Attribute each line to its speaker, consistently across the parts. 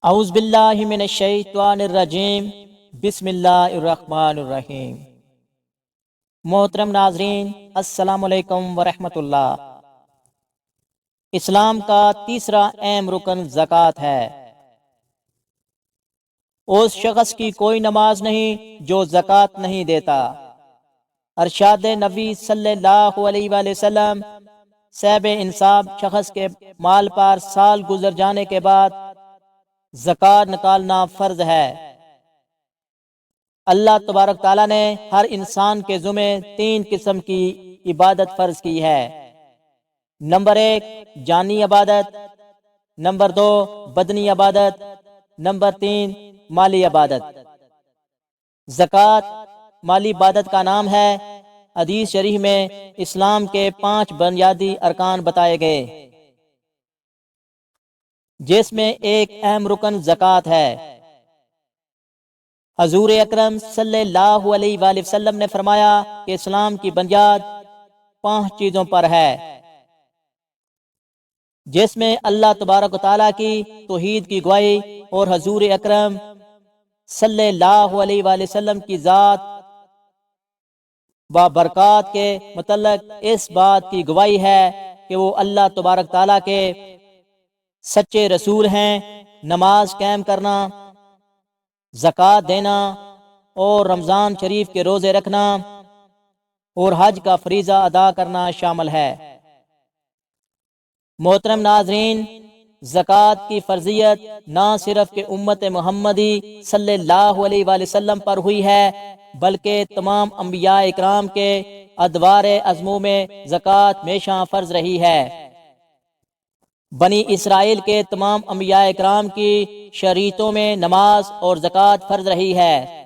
Speaker 1: اعوذ باللہ من الشیطان الرجیم بسم اللہ الرحمن الرحیم۔ محترم ناظرین، السلام علیکم ورحمۃ اللہ۔ اسلام کا تیسرا اہم رکن زکوٰۃ ہے۔ اس شخص کی کوئی نماز نہیں جو زکوٰۃ نہیں دیتا۔ ارشاد نبی صلی اللہ علیہ وآلہ وسلم، صاحب انصاف شخص کے مال پر سال گزر جانے کے بعد زکوٰۃ نکالنا فرض ہے۔ اللہ تبارک تعالیٰ نے ہر انسان کے ذمہ 3 قسم کی عبادت فرض کی ہے۔ نمبر 1 جانی عبادت، نمبر 2 بدنی عبادت، نمبر 3 مالی عبادت۔ زکوٰۃ مالی عبادت کا نام ہے۔ حدیث شریف میں اسلام کے 5 بنیادی ارکان بتائے گئے، جس میں ایک اہم رکن زکوٰۃ ہے۔ حضور اکرم صلی اللہ علیہ وآلہ وسلم نے فرمایا کہ اسلام کی بنیاد 5 چیزوں پر ہے، جس میں اللہ تبارک و تعالیٰ کی توحید کی گواہی اور حضور اکرم صلی اللہ علیہ وآلہ وسلم کی ذات و برکات کے متعلق اس بات کی گواہی ہے کہ وہ اللہ تبارک تعالیٰ کے سچے رسول ہیں۔ نماز قائم کرنا، زکوٰۃ دینا اور رمضان شریف کے روزے رکھنا اور حج کا فریضہ ادا کرنا شامل ہے۔ محترم ناظرین، زکوٰۃ کی فرضیت نہ صرف کہ امت محمدی صلی اللہ علیہ وآلہ وسلم پر ہوئی ہے، بلکہ تمام انبیاء اکرام کے ادوار ازموں میں زکوٰۃ ہمیشہ فرض رہی ہے۔ بنی اسرائیل کے تمام انبیاء اکرام کی شریعتوں میں نماز اور زکوٰۃ فرض رہی ہے۔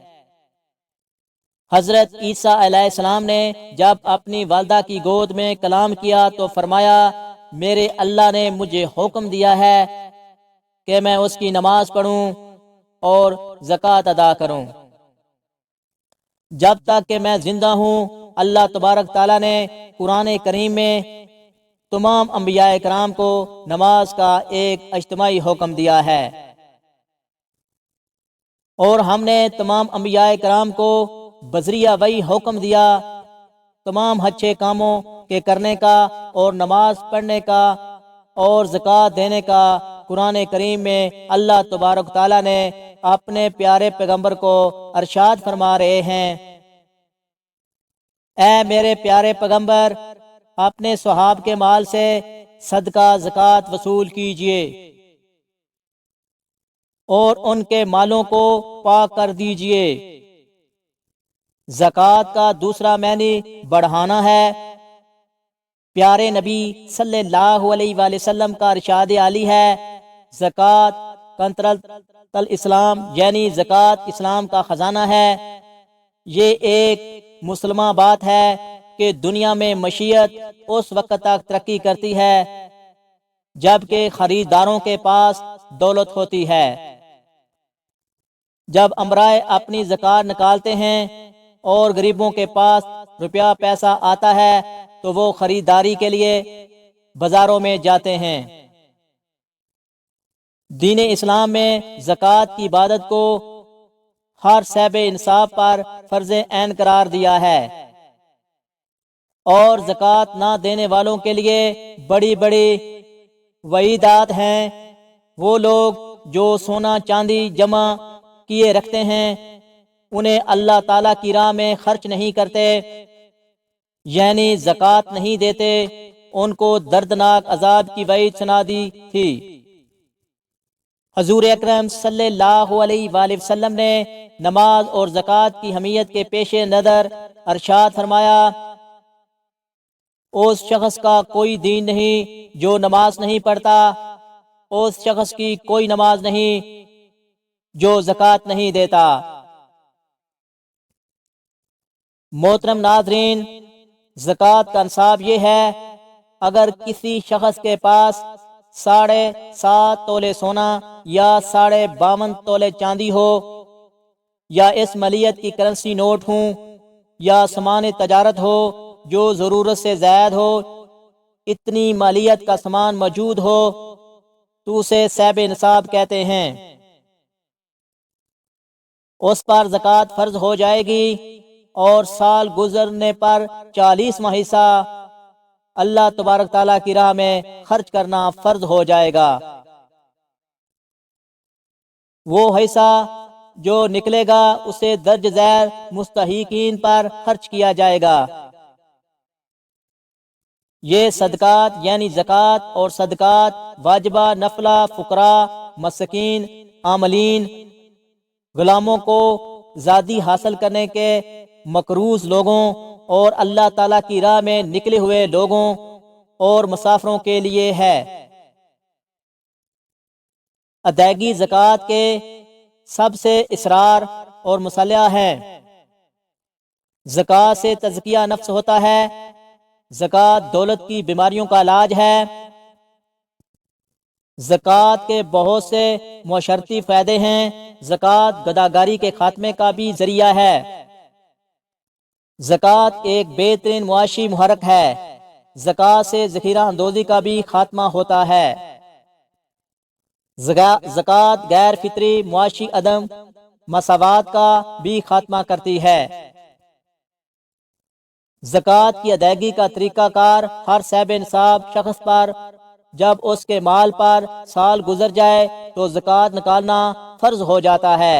Speaker 1: حضرت عیسیٰ علیہ السلام نے جب اپنی والدہ کی گود میں کلام کیا تو فرمایا، میرے اللہ نے مجھے حکم دیا ہے کہ میں اس کی نماز پڑھوں اور زکوٰۃ ادا کروں۔ جب تک کہ میں زندہ ہوں، اللہ تبارک تعالیٰ نے قرآن کریم میں تمام انبیاء کرام کو نماز کا ایک اجتماعی حکم دیا ہے، اور ہم نے تمام انبیاء کرام کو بذریعہ وحی حکم دیا تمام اچھے کاموں کے کرنے کا اور نماز پڑھنے کا اور زکوٰۃ دینے کا۔ قرآن کریم میں اللہ تبارک تعالیٰ نے اپنے پیارے پیغمبر کو ارشاد فرما رہے ہیں، اے میرے پیارے پیغمبر، اپنے صحاب کے مال سے صدقہ زکوٰۃ وصول کیجئے اور ان کے مالوں کو پاک کر دیجئے۔ زکوٰۃ کا دوسرا معنی بڑھانا ہے۔ پیارے نبی صلی اللہ علیہ وآلہ وسلم کا ارشاد عالی ہے، زکوٰۃ کنزُ الاسلام، یعنی زکوٰۃ اسلام کا خزانہ ہے۔ یہ ایک مسلمہ بات ہے کہ دنیا میں معیشت اس وقت تک ترقی کرتی ہے جبکہ خریداروں کے پاس دولت ہوتی ہے۔ جب امرائے اپنی زکوٰۃ نکالتے ہیں اور غریبوں کے پاس روپیہ پیسہ آتا ہے تو وہ خریداری کے لیے بازاروں میں جاتے ہیں۔ دین اسلام میں زکوٰۃ کی عبادت کو ہر صاحب انصاف پر فرض عین قرار دیا ہے، اور زکوٰۃ نہ دینے والوں کے لیے بڑی بڑی وعیدات ہیں۔ وہ لوگ جو سونا چاندی جمع کیے رکھتے ہیں، انہیں اللہ تعالیٰ کی راہ میں خرچ نہیں کرتے، یعنی زکوٰۃ نہیں دیتے، ان کو دردناک عذاب کی وعید سنا دی تھی۔ حضور اکرم صلی اللہ علیہ وآلہ وسلم نے نماز اور زکوٰۃ کی اہمیت کے پیش نظر ارشاد فرمایا، اس شخص کا کوئی دین نہیں جو نماز نہیں پڑھتا، اس شخص کی کوئی نماز نہیں جو زکوٰۃ نہیں دیتا۔ محترم ناظرین، زکوٰۃ کا نصاب یہ ہے، اگر کسی شخص کے پاس 7.5 تولے سونا یا 52 تولے چاندی ہو، یا اس مالیت کی کرنسی نوٹ ہوں، یا سامان تجارت ہو جو ضرورت سے زائد ہو، اتنی مالیت کا سامان موجود ہو تو اسے صاحب نصاب کہتے ہیں۔ اس پر زکوٰۃ فرض ہو جائے گی، اور سال گزرنے پر 40واں حصہ اللہ تبارک تعالیٰ کی راہ میں خرچ کرنا فرض ہو جائے گا۔ وہ حصہ جو نکلے گا اسے درج ذیل مستحقین پر خرچ کیا جائے گا۔ یہ صدقات یعنی زکوٰۃ اور صدقات واجبہ، نفلہ، فقراء، مسکین، عاملین، غلاموں کو زادی حاصل کرنے کے مقروض لوگوں اور اللہ تعالیٰ کی راہ میں نکلے ہوئے لوگوں اور مسافروں کے لیے ہے۔ ادائیگی زکوٰۃ کے سب سے اسرار اور مصالحہ ہیں۔ زکوٰۃ سے تزکیہ نفس ہوتا ہے۔ زکوٰۃ دولت کی بیماریوں کا علاج ہے۔ زکوٰۃ کے بہت سے معاشرتی فائدے ہیں۔ زکوٰۃ گداگاری کے خاتمے کا بھی ذریعہ ہے۔ زکوٰۃ ایک بہترین معاشی محرک ہے۔ زکوٰۃ سے ذخیرہ اندوزی کا بھی خاتمہ ہوتا ہے۔ زکوٰۃ غیر فطری معاشی عدم مساوات کا بھی خاتمہ کرتی ہے۔ زکوٰۃ کی ادائیگی کا طریقہ کار ہر صاحب نصاب شخص پر جب اس کے مال پر سال گزر جائے تو زکوٰۃ نکالنا فرض ہو جاتا ہے۔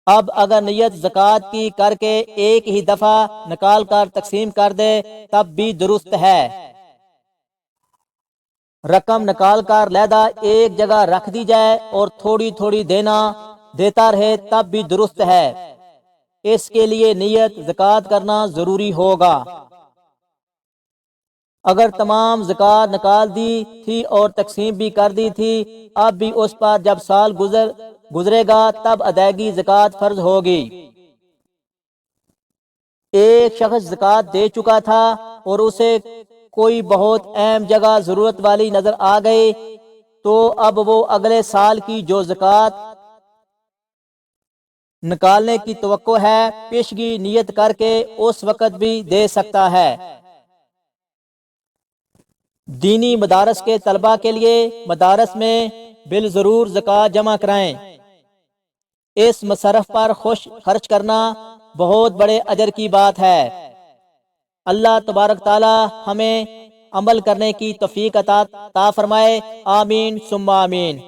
Speaker 1: اب اگر نیت زکوٰۃ کی کر کے ایک ہی دفعہ نکال کر تقسیم کر دے تب بھی درست ہے۔ رقم نکال کر علیحدہ ایک جگہ رکھ دی جائے اور تھوڑی تھوڑی دیتا رہے تب بھی درست ہے۔ اس کے لیے نیت زکوٰۃ کرنا ضروری ہوگا۔ اگر تمام زکوٰۃ نکال دی تھی اور تقسیم بھی کر دی تھی، اب بھی اس پر جب سال گزرے گا تب ادائیگی زکوٰۃ فرض ہوگی۔ ایک شخص زکوٰۃ دے چکا تھا اور اسے کوئی بہت اہم جگہ ضرورت والی نظر آ گئی تو اب وہ اگلے سال کی جو زکوٰۃ نکالنے کی توقع ہے پیشگی نیت کر کے اس وقت بھی دے سکتا ہے۔ دینی مدارس کے طلباء کے لیے مدارس میں بالضرور زکوٰۃ جمع کرائیں۔ اس مصرف پر خرچ کرنا بہت بڑے اجر کی بات ہے۔ اللہ تبارک تعالی ہمیں عمل کرنے کی توفیق عطا فرمائے۔ آمین ثم آمین۔